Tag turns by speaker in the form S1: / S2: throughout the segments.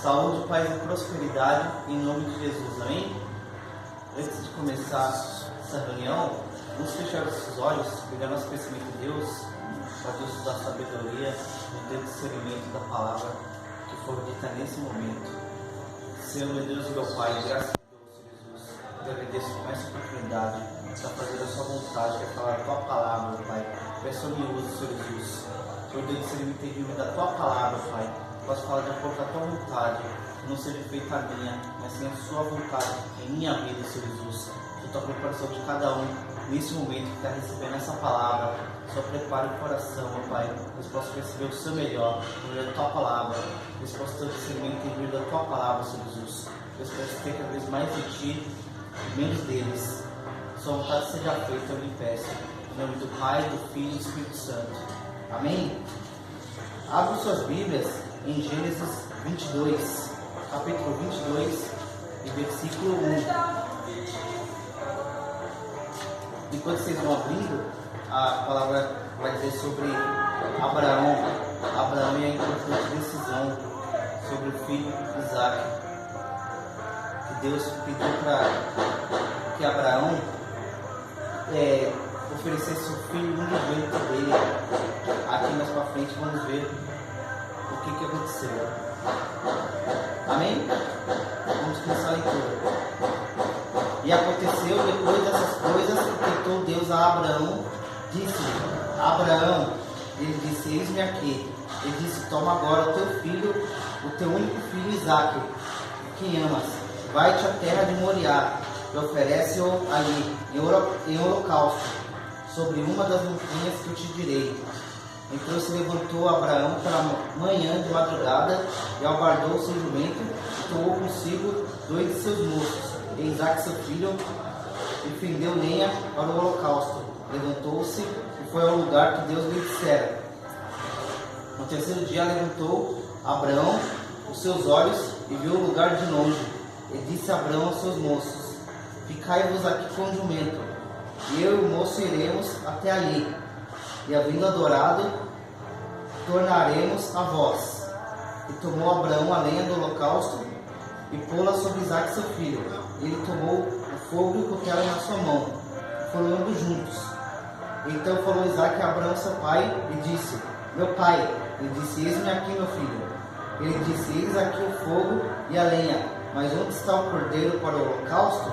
S1: Saúde, paz e prosperidade em nome de Jesus, amém? Antes de começar essa reunião, vamos fechar os olhos, pegar nosso conhecimento de Deus, para Deus nos dar sabedoria e ter discernimento da palavra que for dita nesse momento. Senhor, meu Deus e meu Pai, graças a Deus, Senhor Jesus, eu agradeço por essa oportunidade de fazer a sua vontade, que é falar a tua palavra, Pai. Peço me uso, Senhor Jesus. Senhor Deus, Senhor, me entendimento da tua palavra, Pai. Posso falar de acordo com a tua vontade, que não seja feita a minha, mas sim a sua vontade em minha vida, Senhor Jesus. Que toque o coração de cada um nesse momento que está recebendo essa palavra. Só prepare o coração, meu Pai. Eles possam receber o seu melhor, por meio da tua palavra. Eles possam ter o discernimento em meio da tua palavra, Senhor Jesus. Eles possam ter cada vez mais de ti e menos deles. Sua vontade seja feita, eu lhe peço. Em nome do Pai, do Filho e do Espírito Santo. Amém? Abra suas Bíblias em Gênesis 22, capítulo 22 e versículo 1. Enquanto vocês vão abrindo, a palavra vai dizer sobre Abraão. Abraão e a importante decisão sobre o filho Isaac. Que Deus pediu para que Abraão oferecesse o filho unigênito dele. Aqui mais para frente vamos ver o que aconteceu. Amém? Vamos começar a leitura. E aconteceu depois dessas coisas que tentou Deus a Abraão, disse: Abraão, ele disse: eis-me aqui. Ele disse: toma agora o teu filho, o teu único filho Isaque, que amas, vai-te à terra de Moriá e oferece-o ali em holocausto, sobre uma das montanhas que eu te direi. Então se levantou Abraão pela manhã de madrugada e albardou o seu jumento e tomou consigo 2 de seus moços, e Isaque seu filho, e fendeu lenha para o holocausto. Levantou-se e foi ao lugar que Deus lhe dissera. No terceiro dia levantou Abraão os seus olhos e viu o lugar de longe. E disse Abraão aos seus moços: ficai-vos aqui com o jumento, e eu e o moço iremos até ali, e havendo adorado, tornaremos a vós. E tomou Abraão a lenha do holocausto e pô-la sobre Isaque seu filho. Ele tomou o fogo e o cutelo na sua mão, e foram ambos juntos. Então falou Isaque a Abraão seu pai e disse: meu pai. Ele disse: eis-me aqui, meu filho. Ele disse: eis aqui o fogo e a lenha, mas onde está o cordeiro para o holocausto?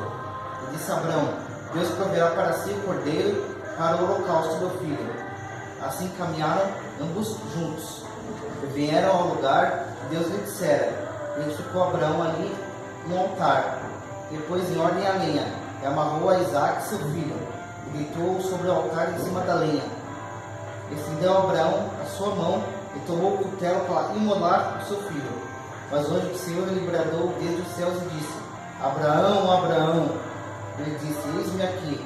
S1: E disse Abraão: Deus proverá para si o cordeiro para o holocausto, meu filho. Assim caminharam ambos juntos e vieram ao lugar que Deus lhe dissera. E edificou Abraão ali um altar, e pôs em ordem a lenha, e amarrou a Isaque seu filho, e deitou-o sobre o altar em cima da lenha. Estendeu Abraão a sua mão e tomou o cutelo para imolar o seu filho. Mas o anjo do Senhor lhe bradou desde os céus e disse: Abraão, Abraão. Ele disse: eis-me aqui.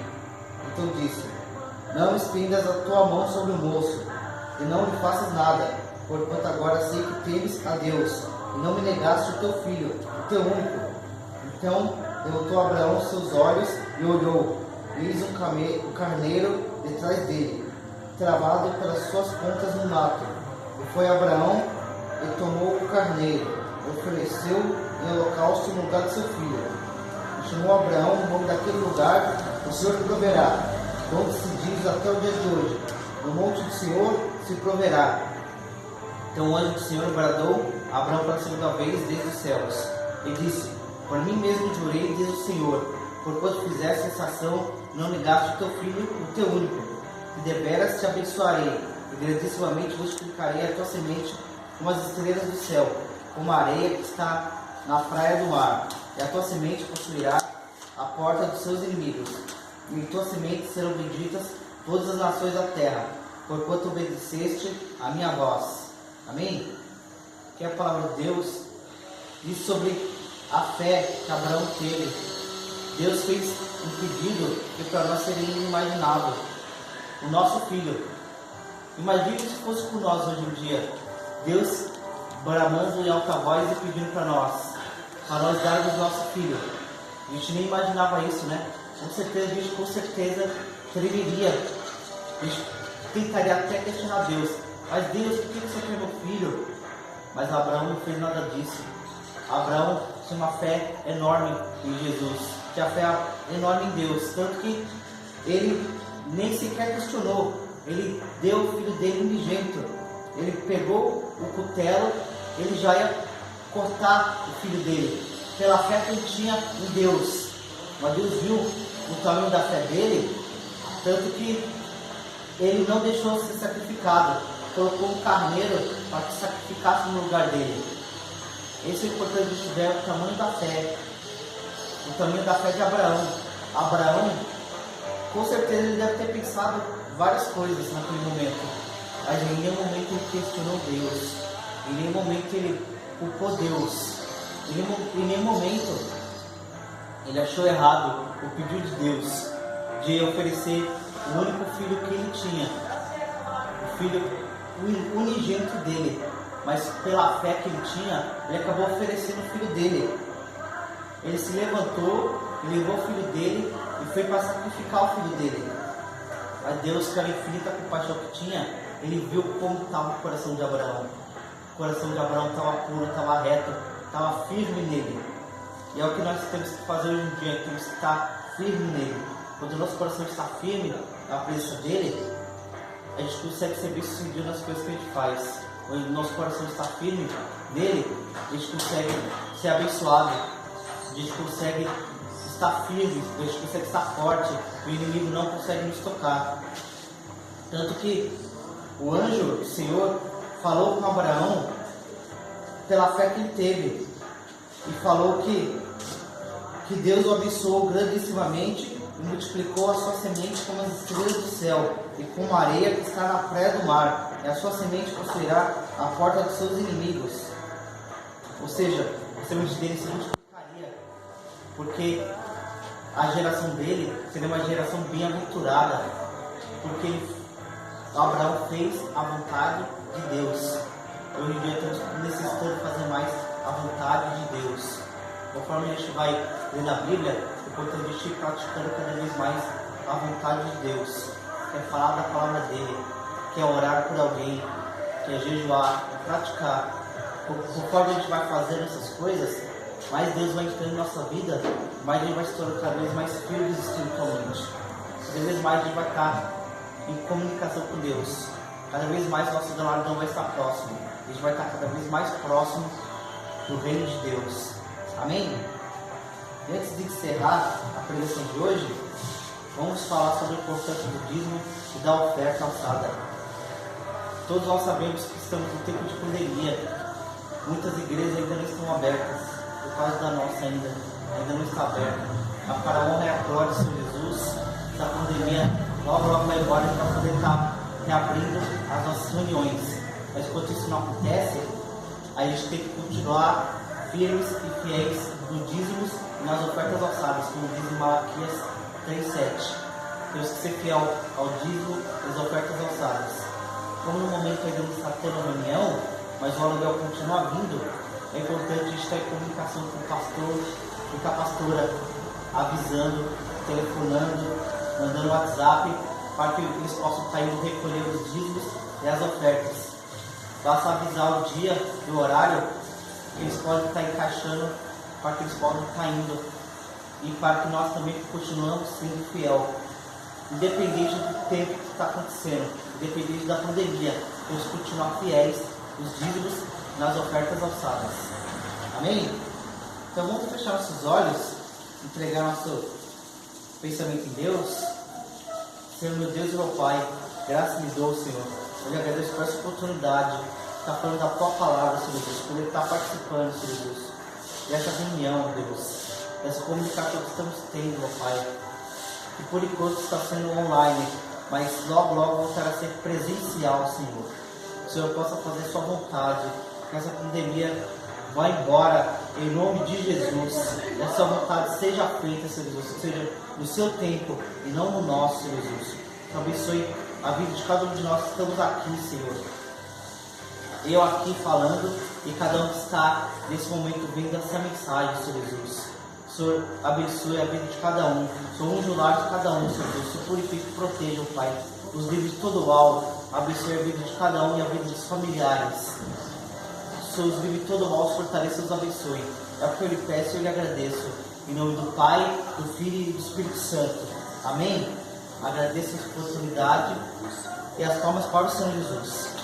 S1: Então disse: não estendas a tua mão sobre o moço, e não lhe faças nada, porquanto agora sei que temes a Deus, e não me negaste o teu filho, o teu único. Então levantou Abraão os seus olhos e olhou, e eis um carneiro detrás dele, travado pelas suas pontas no mato. E foi Abraão e tomou o carneiro, e ofereceu em holocausto no lugar de seu filho. E chamou Abraão o nome daquele lugar: o Senhor proverá. Onde se diz até o dia de hoje: no monte do Senhor se proverá. Então o anjo do Senhor bradou a Abraão pela segunda vez desde os céus, e disse: por mim mesmo jurei, diz o Senhor, porquanto fizeste essa ação, não negaste o teu filho, o teu único, e deveras te abençoarei, e grandissimamente multiplicarei a tua semente como as estrelas do céu, como a areia que está na praia do mar, e a tua semente possuirá a porta dos seus inimigos. E em tua semente serão benditas todas as nações da terra, porquanto obedeceste a minha voz. Amém? Que a palavra de Deus diz sobre a fé que Abraão teve. Deus fez um pedido que para nós seria inimaginável: o nosso filho. Imagine se fosse por nós hoje em dia, Deus bramando em alta voz e pedindo para nós darmos nosso filho. A gente nem imaginava isso, né? A gente com certeza tremeria. A gente tentaria até questionar Deus: mas Deus, por que você quer meu filho? Mas Abraão não fez nada disso. Abraão tinha uma fé enorme em Jesus, tinha fé enorme em Deus, tanto que ele nem sequer questionou, ele deu o filho dele unigênito, ele pegou o cutelo, ele já ia cortar o filho dele, pela fé que ele tinha em Deus. Mas Deus viu o tamanho da fé dele, tanto que ele não deixou ser sacrificado, colocou um carneiro para que sacrificasse no lugar dele. Esse é o importante de ver o tamanho da fé, o tamanho da fé de Abraão. Abraão, com certeza, ele deve ter pensado várias coisas naquele momento, mas em nenhum momento ele questionou Deus, em nenhum momento ele culpou Deus, em nenhum momento ele achou errado o pedido de Deus de oferecer o único filho que ele tinha, o filho unigênito dele, mas pela fé que ele tinha, ele acabou oferecendo o filho dele. Ele se levantou, levou o filho dele e foi para sacrificar o filho dele. Mas Deus, pela infinita compaixão que tinha, ele viu como estava o coração de Abraão. O coração de Abraão estava puro, estava reto, estava firme nele. E é o que nós temos que fazer hoje em dia, temos que estar firme nele. Quando o nosso coração está firme na presença dele, a gente consegue ser bem sucedido nas coisas que a gente faz. Quando o nosso coração está firme nele, a gente consegue ser abençoado, a gente consegue estar firme, a gente consegue estar forte, o inimigo não consegue nos tocar. Tanto que o anjo do Senhor falou com Abraão pela fé que ele teve, e falou que Deus o abençoou grandissimamente e multiplicou a sua semente como as estrelas do céu e como a areia que está na praia do mar, e a sua semente possuirá a porta dos seus inimigos. Ou seja, a semente dele se multiplicaria, porque a geração dele seria uma geração bem-aventurada, porque Abraão fez a vontade de Deus. Hoje em dia estamos necessitando fazer mais a vontade de Deus. Conforme a gente vai ler na Bíblia, é importante a gente ir praticando cada vez mais a vontade de Deus, que é falar da palavra dele, que é orar por alguém, que é jejuar, é praticar. Conforme a gente vai fazendo essas coisas, mais Deus vai entrando em nossa vida, mais a gente vai se tornando cada vez mais firmes espiritualmente. Cada vez mais a gente vai estar em comunicação com Deus. Cada vez mais nosso galardão vai estar próximo. A gente vai estar cada vez mais próximo do reino de Deus. Amém? E antes de encerrar a pregação de hoje, vamos falar sobre a importância do dízimo e da oferta alçada. Todos nós sabemos que estamos no tempo de pandemia. Muitas igrejas ainda não estão abertas, por causa da nossa ainda não está aberta. A para a honra e a glória do Senhor Jesus, essa pandemia logo vai embora para poder estar reabrindo as nossas reuniões. Mas enquanto isso não acontece, a gente tem que continuar firmes e fiéis no dízimos e nas ofertas alçadas, como diz em Malaquias 3:7. Temos que ser fiel ao dízimo e às ofertas alçadas. Como no momento ainda não está tendo reunião, mas o aluguel continua vindo, é importante a gente estar em comunicação com o pastor e com a pastora, avisando, telefonando, mandando WhatsApp, para que eles possam estar indo recolher os dízimos e as ofertas. Basta avisar o dia e o horário que eles podem estar encaixando, para que eles possam estar indo, e para que nós também continuamos sendo fiel, independente do tempo que está acontecendo, independente da pandemia, temos que continuar fiéis nos dízimos e nas ofertas alçadas. Amém? Então vamos fechar nossos olhos, entregar nosso pensamento em Deus. Senhor, meu Deus e meu Pai, graças me dou, Senhor. Eu lhe agradeço por essa oportunidade de estar falando da Tua palavra, Senhor Deus, por ele estar participando, Senhor Deus, dessa reunião, Deus, dessa comunicação que estamos tendo, meu Pai, que por enquanto está sendo online, mas logo voltará a ser presencial, Senhor. Que o Senhor possa fazer Sua vontade, que essa pandemia vá embora, em nome de Jesus, que a Sua vontade seja feita, Senhor Jesus, seja no Seu tempo e não no nosso, Senhor Jesus. Que abençoe a vida de cada um de nós que estamos aqui, Senhor. Eu aqui falando e cada um que está nesse momento vendo essa mensagem, Senhor Jesus. Senhor, abençoe a vida de cada um. Senhor, unge o lar de cada um, Senhor Deus. Senhor, purifique e proteja, Pai, os livros de todo o mal. Abençoe a vida de cada um e a vida dos familiares. o Senhor os livre todo mal, os fortaleça e os abençoe. É o que eu lhe peço e eu lhe agradeço. Em nome do Pai, do Filho e do Espírito Santo. Amém? Agradeço essa oportunidade e as palmas para o Senhor Jesus.